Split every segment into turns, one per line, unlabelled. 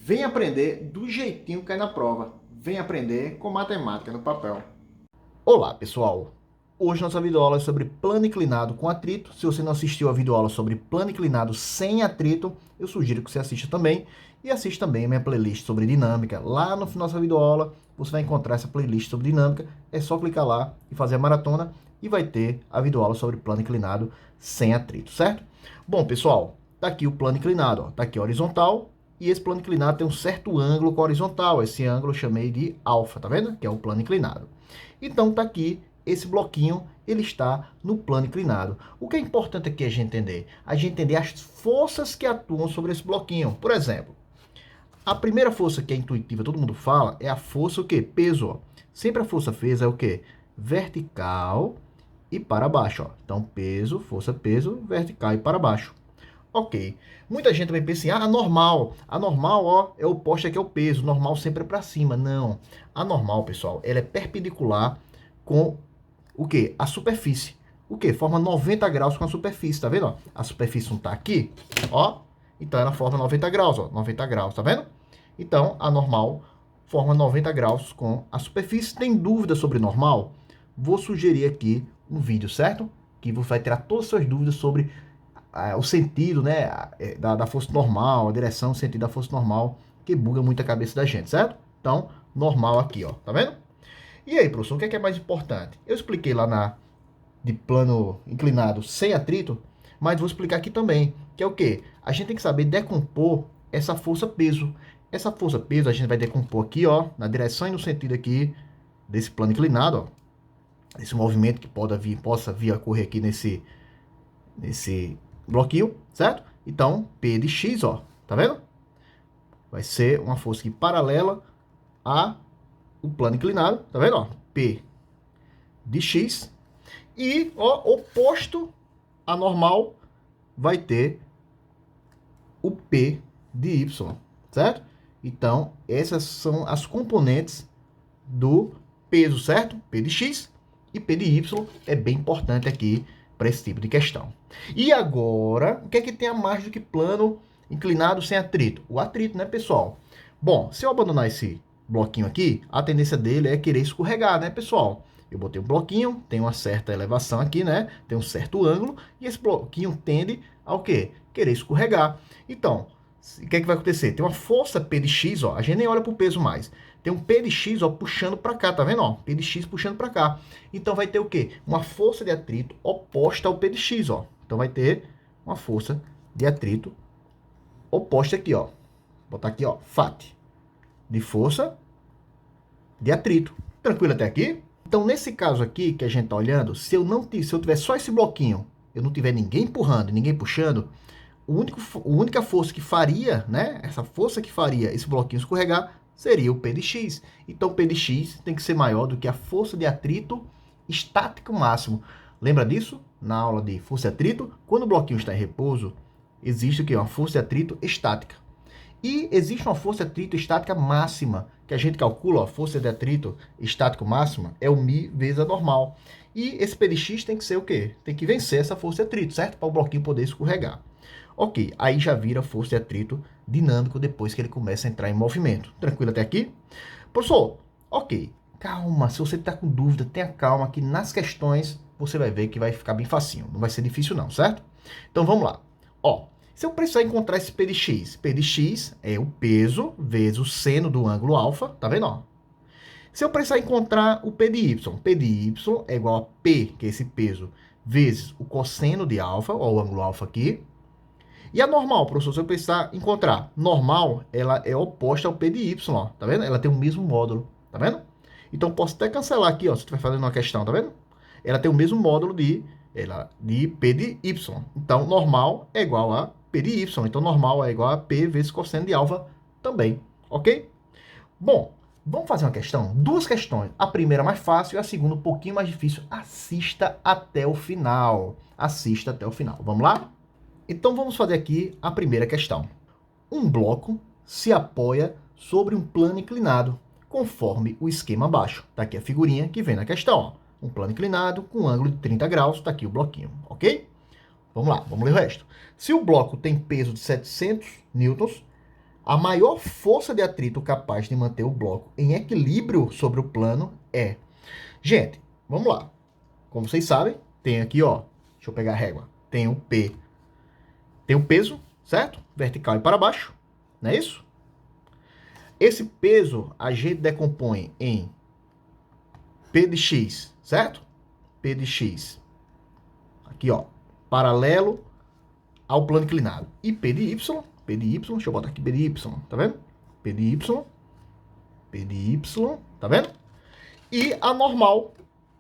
Vem aprender do jeitinho que cai na prova. Vem aprender com matemática no papel. Olá, pessoal! Hoje nossa videoaula é sobre plano inclinado com atrito. Se você não assistiu a videoaula sobre plano inclinado sem atrito, eu sugiro que você assista também. E assista também a minha playlist sobre dinâmica. Lá no final da videoaula, você vai encontrar essa playlist sobre dinâmica. É só clicar lá e fazer a maratona e vai ter a videoaula sobre plano inclinado sem atrito, certo? Bom, pessoal, tá aqui o plano inclinado, ó. Tá aqui horizontal. E esse plano inclinado tem um certo ângulo com a horizontal. Esse ângulo eu chamei de alfa, tá vendo? Que é o plano inclinado. Então tá aqui, esse bloquinho, ele está no plano inclinado. O que é importante aqui a gente entender? A gente entender as forças que atuam sobre esse bloquinho. Por exemplo, a primeira força que é intuitiva, todo mundo fala, é a força o quê? Peso, ó. Sempre a força peso é o quê? Vertical e para baixo, ó. Então, peso, força, peso, vertical e para baixo. Ok. Muita gente também pensa assim, normal. A normal, ó, é o oposto aqui é o peso. Normal sempre é para cima. Não. A normal, pessoal, ela é perpendicular com o quê? A superfície. O quê? Forma 90 graus com a superfície, tá vendo? Ó? A superfície não tá aqui, ó. Então ela forma 90 graus, ó. 90 graus, tá vendo? Então a normal forma 90 graus com a superfície. Tem dúvida sobre normal? Vou sugerir aqui um vídeo, certo? Que você vai tirar todas as suas dúvidas sobre o sentido, né, da força normal, a direção, o sentido da força normal, que buga muito a cabeça da gente, certo? Então, normal aqui, ó, tá vendo? E aí, professor, o que é mais importante? Eu expliquei lá de plano inclinado sem atrito, mas vou explicar aqui também, que é o quê? A gente tem que saber decompor essa força-peso. Essa força-peso a gente vai decompor aqui, ó, na direção e no sentido aqui desse plano inclinado, ó, esse movimento que possa vir a ocorrer aqui nesse bloquinho, certo? Então, P de X, ó, tá vendo? Vai ser uma força aqui paralela a o plano inclinado, tá vendo? Ó? P de X. E, ó, oposto a normal, vai ter o P de Y, certo? Então, essas são as componentes do peso, certo? P de X e P de Y é bem importante aqui para esse tipo de questão. E agora, o que é que tem a mais do que plano inclinado sem atrito? O atrito, né, pessoal? Bom, se eu abandonar esse bloquinho aqui, a tendência dele é querer escorregar, né, pessoal? Eu botei um bloquinho, tem uma certa elevação aqui, né? Tem um certo ângulo, e esse bloquinho tende ao quê? Querer escorregar. Então, o que é que vai acontecer? Tem uma força P de X, ó, a gente nem olha para o peso mais. Tem um P de X, ó, puxando para cá, tá vendo? Ó, P de X puxando para cá. Então vai ter o quê? Uma força de atrito oposta ao P de X, ó. Então vai ter uma força de atrito oposta aqui, ó. Vou botar aqui, ó, FAT. De força de atrito. Tranquilo até aqui? Então, nesse caso aqui que a gente tá olhando, se eu tiver só esse bloquinho, eu não tiver ninguém empurrando, ninguém puxando, a única força que faria, né? Essa força que faria esse bloquinho escorregar seria o P de X. Então, P de X tem que ser maior do que a força de atrito estático máximo. Lembra disso? Na aula de força de atrito, quando o bloquinho está em repouso, existe o quê? Uma força de atrito estática. E existe uma força de atrito estática máxima, que a gente calcula, a força de atrito estático máxima é o μ vezes a normal. E esse P de X tem que ser o quê? Tem que vencer essa força de atrito, certo? Para o bloquinho poder escorregar. Ok, aí já vira força de atrito dinâmico depois que ele começa a entrar em movimento. Tranquilo até aqui? Professor, ok, calma, se você está com dúvida, tenha calma que nas questões você vai ver que vai ficar bem facinho, não vai ser difícil não, certo? Então vamos lá. Ó, se eu precisar encontrar esse P de X é o peso vezes o seno do ângulo alfa, tá vendo? Ó? Se eu precisar encontrar o P de Y é igual a P, que é esse peso, vezes o cosseno de alfa, ó, o ângulo alfa aqui. E a normal, professor, se eu precisar encontrar normal, ela é oposta ao P de Y, ó, tá vendo? Ela tem o mesmo módulo, tá vendo? Então, posso até cancelar aqui, ó, se estiver fazendo uma questão, tá vendo? Ela tem o mesmo módulo de P de Y. Então, normal é igual a P de Y. Então, normal é igual a P vezes cosseno de alfa também, ok? Bom, vamos fazer uma questão? Duas questões. A primeira mais fácil e a segunda um pouquinho mais difícil. Assista até o final. Assista até o final. Vamos lá? Então vamos fazer aqui a primeira questão. Um bloco se apoia sobre um plano inclinado, conforme o esquema abaixo. Está aqui a figurinha que vem na questão. Ó. Um plano inclinado com um ângulo de 30 graus, está aqui o bloquinho, ok? Vamos lá, vamos ler o resto. Se o bloco tem peso de 700 newtons, A maior força de atrito capaz de manter o bloco em equilíbrio sobre o plano é... Gente, vamos lá. Como vocês sabem, tem aqui, ó, deixa eu pegar a régua. Tem o P, tem o peso, certo? Vertical e para baixo, não é isso? Esse peso a gente decompõe em P de X, certo? P de X. Aqui, ó, paralelo ao plano inclinado. E P de Y, deixa eu botar aqui P de Y, tá vendo? P de Y, tá vendo? E a normal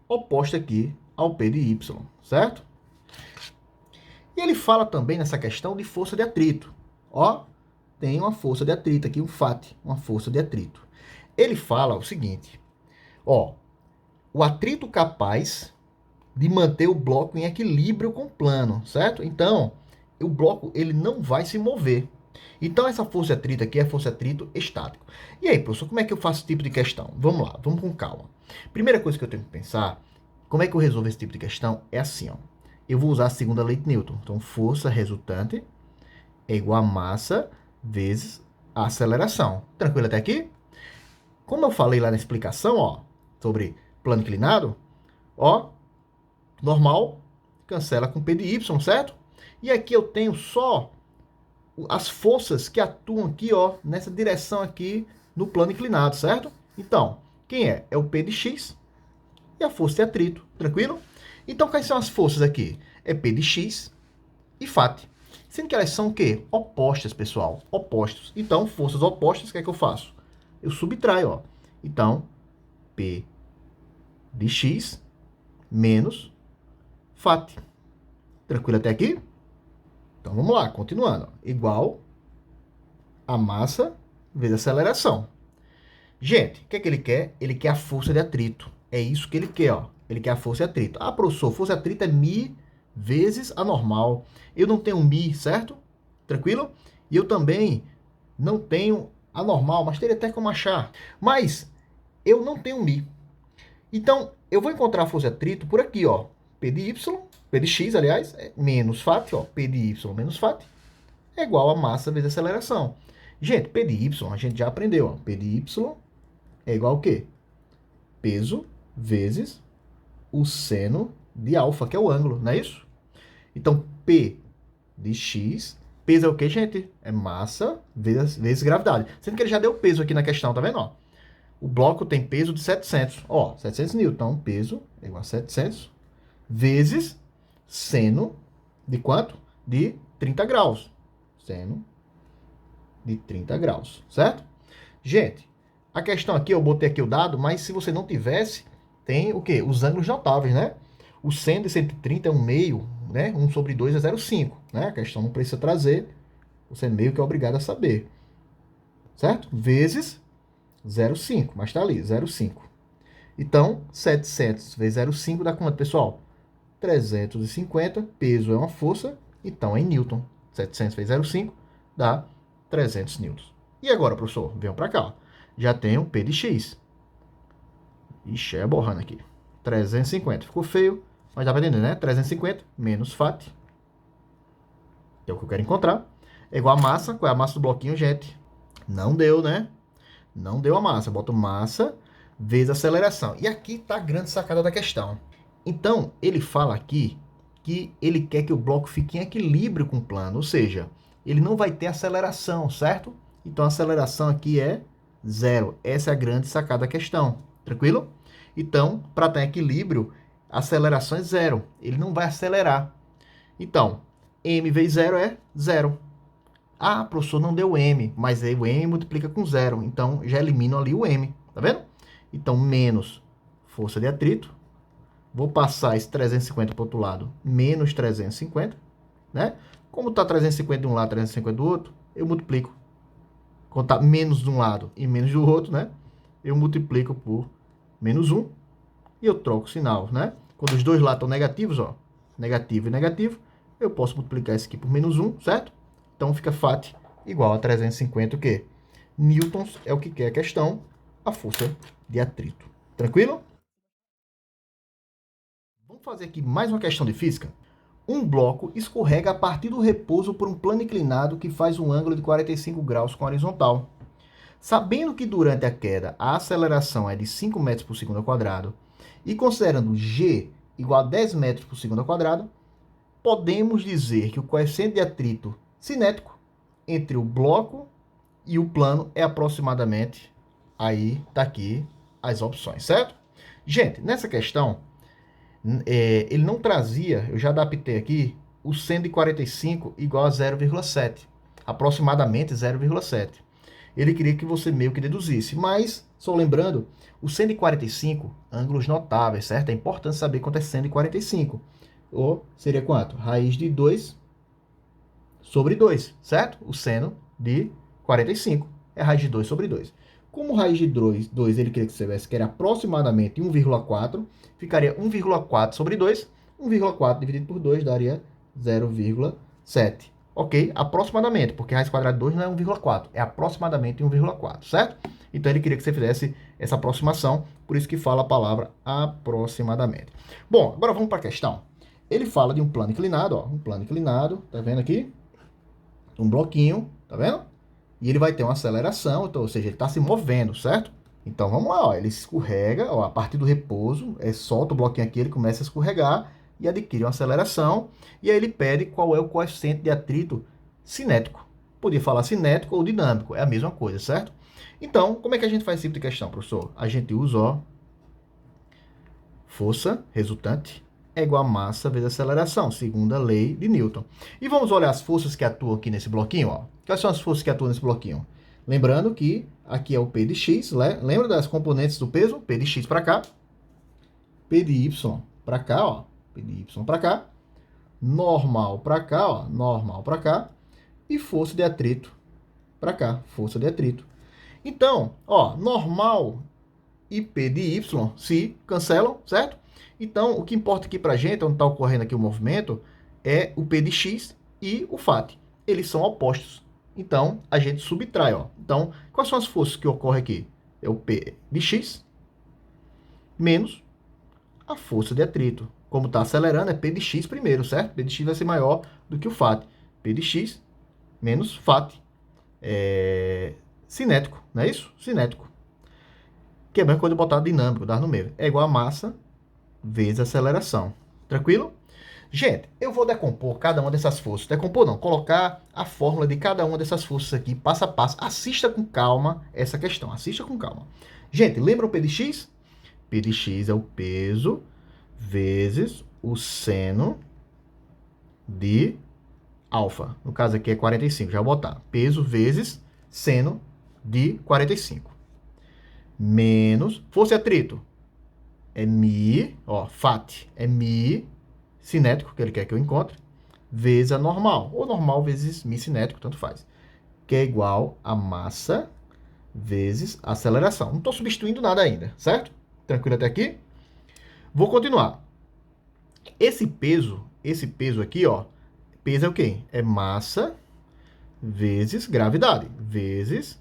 oposta aqui ao P de Y, certo? E ele fala também nessa questão de força de atrito. Ó, tem uma força de atrito aqui, um FAT, uma força de atrito. Ele fala o seguinte, ó, o atrito capaz de manter o bloco em equilíbrio com o plano, certo? Então, o bloco ele não vai se mover. Então, essa força de atrito aqui é a força de atrito estático. E aí, professor, como é que eu faço esse tipo de questão? Vamos lá, vamos com calma. Primeira coisa que eu tenho que pensar, como é que eu resolvo esse tipo de questão? É assim, ó. Eu vou usar a segunda lei de Newton. Então, força resultante é igual a massa vezes a aceleração. Tranquilo até aqui? Como eu falei lá na explicação, ó, sobre plano inclinado, ó, normal cancela com P de Y, certo? E aqui eu tenho só as forças que atuam aqui, ó, nessa direção aqui no plano inclinado, certo? Então, quem é? É o P de X e a força de atrito, tranquilo? Então, quais são as forças aqui? É P de X e FAT. Sendo que elas são o quê? Opostas, pessoal. Opostos. Então, forças opostas, o que é que eu faço? Eu subtraio, ó. Então, P de X menos FAT. Tranquilo até aqui? Então, vamos lá, continuando. Igual a massa vezes a aceleração. Gente, o que é que ele quer? Ele quer a força de atrito. É isso que ele quer, ó. Ele quer a força de atrito. Ah, professor, força de atrito é μ vezes a normal. Eu não tenho μ, certo? Tranquilo? E eu também não tenho a normal, mas teria até como achar. Mas eu não tenho μ. Então, eu vou encontrar a força de atrito por aqui, ó. P de Y, P de X, aliás, menos FAT, ó. P de Y menos FAT é igual a massa vezes a aceleração. Gente, P de Y a gente já aprendeu, ó. P de Y é igual ao quê? Peso vezes o seno de alfa, que é o ângulo, não é isso? Então, P de X, peso é o quê, gente? É massa vezes gravidade. Sendo que ele já deu peso aqui na questão, tá vendo? Ó? O bloco tem peso de 700. Ó, 700 newton. Então, peso é igual a 700 vezes seno de quanto? De 30 graus. Seno de 30 graus, certo? Gente, a questão aqui, eu botei aqui o dado, mas se você não tivesse, tem o quê? Os ângulos notáveis, né? O seno de 130 é 1/2, né? 1 sobre 2 é 0,5, né? A questão não precisa trazer, você meio que é obrigado a saber, certo? Vezes 0,5, mas tá ali, 0,5. Então, 700 vezes 0,5 dá quanto, pessoal? 350, peso é uma força, então é em newton. 700 vezes 0,5 dá 300 newtons. E agora, professor, venham para cá. Já tenho P de X. Ixi, é borrando aqui. 350. Ficou feio, mas dá para entender, né? 350 menos FAT, que é o que eu quero encontrar, é igual a massa. Qual é a massa do bloquinho, gente? Não deu, né? Não deu a massa. Eu boto massa vezes aceleração. E aqui está a grande sacada da questão. Então, ele fala aqui que ele quer que o bloco fique em equilíbrio com o plano, ou seja, ele não vai ter aceleração, certo? Então, a aceleração aqui é zero. Essa é a grande sacada da questão, tranquilo? Então, para estar em equilíbrio, a aceleração é zero. Ele não vai acelerar. Então, m vezes zero é zero. Ah, professor, não deu m, mas aí o m multiplica com zero. Então, já elimino ali o m, tá vendo? Então, menos força de atrito. Vou passar esse 350 para o outro lado, menos 350, né? Como está 350 de um lado, 350 do outro, eu multiplico. Quando está menos de um lado e menos do outro, né? Eu multiplico por menos 1 e eu troco o sinal, né? Quando os dois lados estão negativos, ó, negativo e negativo, eu posso multiplicar isso aqui por menos 1, certo? Então fica FAT igual a 350, o quê? Newtons é o que quer a questão, a força de atrito. Tranquilo? Vamos fazer aqui mais uma questão de física. um bloco escorrega a partir do repouso por um plano inclinado que faz um ângulo de 45 graus com a horizontal. Sabendo que durante a queda a aceleração é de 5 metros por segundo ao quadrado e considerando g igual a 10 metros por segundo ao quadrado, podemos dizer que o coeficiente de atrito cinético entre o bloco e o plano é aproximadamente, aí tá aqui as opções, certo? Gente, nessa questão, ele não trazia, eu já adaptei aqui, o seno de 45 igual a 0,7, aproximadamente 0,7. Ele queria que você meio que deduzisse, mas, só lembrando, o seno de 45, ângulos notáveis, certo? É importante saber quanto é seno de 45. Ou seria quanto? Raiz de 2 sobre 2, certo? O seno de 45 é raiz de 2 sobre 2. Como raiz de 2 ele queria que você tivesse que era aproximadamente 1,4, ficaria 1,4 sobre 2. 1,4 dividido por 2 daria 0,7. Ok? Aproximadamente, porque raiz quadrada de 2 não é 1,4, é aproximadamente 1,4, certo? Então ele queria que você fizesse essa aproximação, por isso que fala a palavra aproximadamente. Bom, agora vamos para a questão. Ele fala de um plano inclinado, ó, um plano inclinado, tá vendo aqui? Um bloquinho, tá vendo? E ele vai ter uma aceleração, então, ou seja, ele está se movendo, certo? Então vamos lá, ó, ele escorrega, ó, a partir do repouso, solta o bloquinho aqui, ele começa a escorregar e adquire uma aceleração, e aí ele pede qual é o coeficiente de atrito cinético. Podia falar cinético ou dinâmico, é a mesma coisa, certo? Então, como é que a gente faz esse tipo de questão, professor? A gente usa, ó, força resultante é igual a massa vezes aceleração, segunda lei de Newton. E vamos olhar as forças que atuam aqui nesse bloquinho, ó. Quais são as forças que atuam nesse bloquinho? Lembrando que aqui é o P de x, lembra das componentes do peso? P de x para cá, P de y para cá, ó, P de y para cá, normal para cá, ó, normal para cá, e força de atrito para cá, força de atrito. Então, ó, normal e P de y se cancelam, certo? Então, o que importa aqui para a gente, onde está ocorrendo aqui o movimento, é o P de x e o FAT. Eles são opostos. Então, a gente subtrai, ó. Então, quais são as forças que ocorrem aqui? É o P de x menos a força de atrito. Como está acelerando, é P de x primeiro, certo? P de x vai ser maior do que o FAT. P de x menos FAT. Cinético, não é isso? Cinético. Que é a mesma coisa de botar dinâmico, dar no meio. É igual a massa vezes aceleração. Tranquilo? Gente, eu vou decompor cada uma dessas forças. Decompor não, colocar a fórmula de cada uma dessas forças aqui, passo a passo. Assista com calma essa questão, assista com calma. Gente, lembra o P de x? P de x é o peso vezes o seno de alfa. No caso aqui é 45, já vou botar. Peso vezes seno de 45. Menos força e atrito. É mi, ó, FAT, é mi cinético, que ele quer que eu encontre, vezes a normal, ou normal vezes mi cinético, tanto faz, que é igual a massa vezes aceleração. Não estou substituindo nada ainda, certo? Tranquilo até aqui? Vou continuar. Esse peso aqui, ó, peso é o quê? É massa vezes gravidade, vezes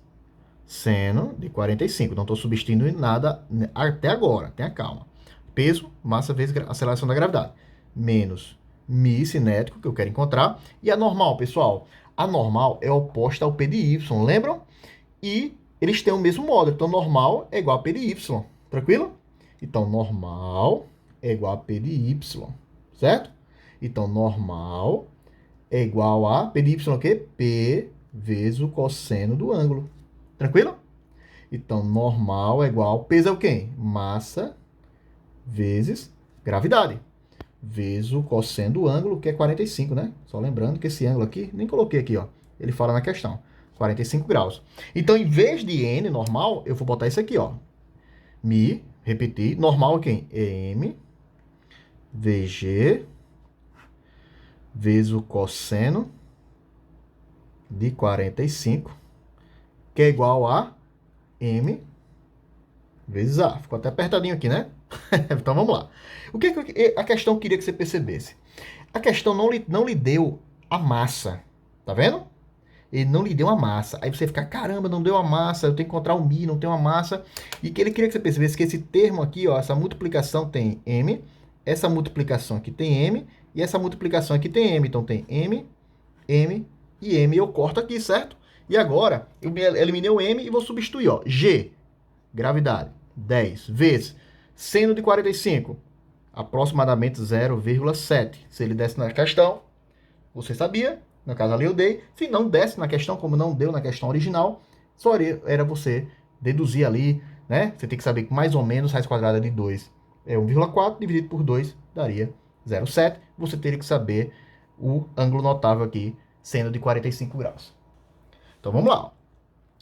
seno de 45. Não estou substituindo nada até agora, tenha calma. Peso, massa vezes aceleração da gravidade. Menos mi cinético, que eu quero encontrar. E a normal, pessoal? A normal é oposta ao P de y, lembram? E eles têm o mesmo módulo. Então, normal é igual a P de y. Tranquilo? Então, normal é igual a P de y. Certo? Então, normal é igual a P de y o quê? P vezes o cosseno do ângulo. Tranquilo? Então, normal é igual... Peso é o quê? Massa vezes gravidade. Vezes o cosseno do ângulo, que é 45, né? Só lembrando que esse ângulo aqui, nem coloquei aqui, ó. Ele fala na questão. 45 graus. Então, em vez de N, normal, eu vou botar isso aqui, ó. Mi, repetir. Normal é quem? M VG vezes o cosseno de 45, que é igual a M vezes A. Ficou até apertadinho aqui, né? Então vamos lá. O que a questão queria que você percebesse? A questão não lhe deu a massa. Tá vendo? Ele não lhe deu a massa. Aí você fica, caramba, não deu a massa, eu tenho que encontrar o mi, não tem uma massa. E que ele queria que você percebesse que esse termo aqui, ó, essa multiplicação tem M, essa multiplicação aqui tem M, E essa multiplicação aqui tem M. Então tem M, M e M. Eu corto aqui, certo? E agora, eu eliminei o M e vou substituir, ó. G, gravidade, 10 vezes seno de 45, aproximadamente 0,7. Se ele desse na questão, você sabia, no caso ali eu dei. Se não desse na questão, como não deu na questão original, só era você deduzir ali, né? Você tem que saber que mais ou menos raiz quadrada de 2 é 1,4, dividido por 2 daria 0,7. Você teria que saber o ângulo notável aqui, sendo de 45 graus. Então vamos lá.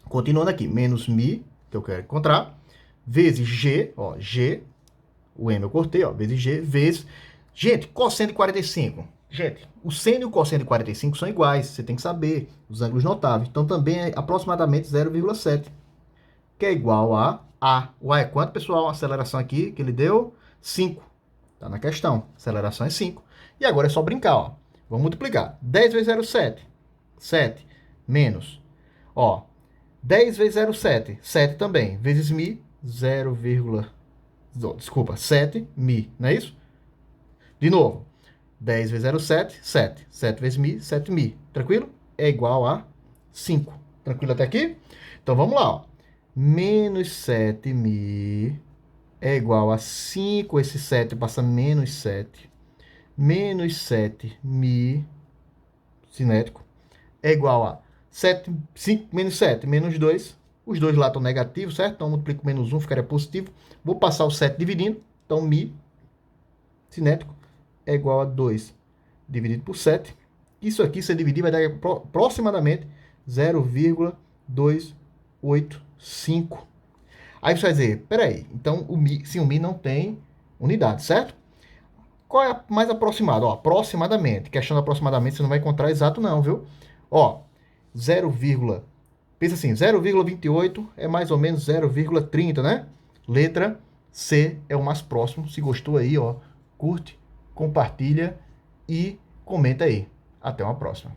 Continuando aqui, menos mi, que eu quero encontrar, vezes g, ó, g, o m eu cortei, ó, vezes g, vezes... Gente, cosseno de 45. Gente, o seno e o cosseno de 45 são iguais, você tem que saber os ângulos notáveis. Então também é aproximadamente 0,7, que é igual a A. O A é quanto, pessoal? A aceleração aqui que ele deu? 5. Tá na questão. A aceleração é 5. E agora é só brincar, ó. Vamos multiplicar. 10 vezes 0,7. 7 menos. Ó, 10 vezes 0,7. 7 também. Vezes mi, 0, desculpa, 7 mi. Não é isso? De novo. 10 vezes 0,7, 7. 7 vezes mi, 7 mi. Tranquilo? É igual a 5. Tranquilo até aqui? Então vamos lá, ó. Menos 7mi é igual a 5. Esse 7 passa menos 7. Menos 7mi cinético é igual a 7, 5 menos 7, menos 2. Os dois lá estão negativos, certo? Então, multiplico menos 1, ficaria positivo. Vou passar o 7 dividindo. Então, mi cinético é igual a 2 dividido por 7. Isso aqui, se dividir, vai dar aproximadamente 0,285. Aí você vai dizer, peraí, então se o mi não tem unidade, certo? Qual é a mais aproximada? Ó, aproximadamente. Questão de aproximadamente, você não vai encontrar exato não, viu? Ó, 0, pensa assim, 0,28 é mais ou menos 0,30, né? Letra C é o mais próximo. Se gostou aí, ó, curte, compartilha e comenta aí. Até uma próxima.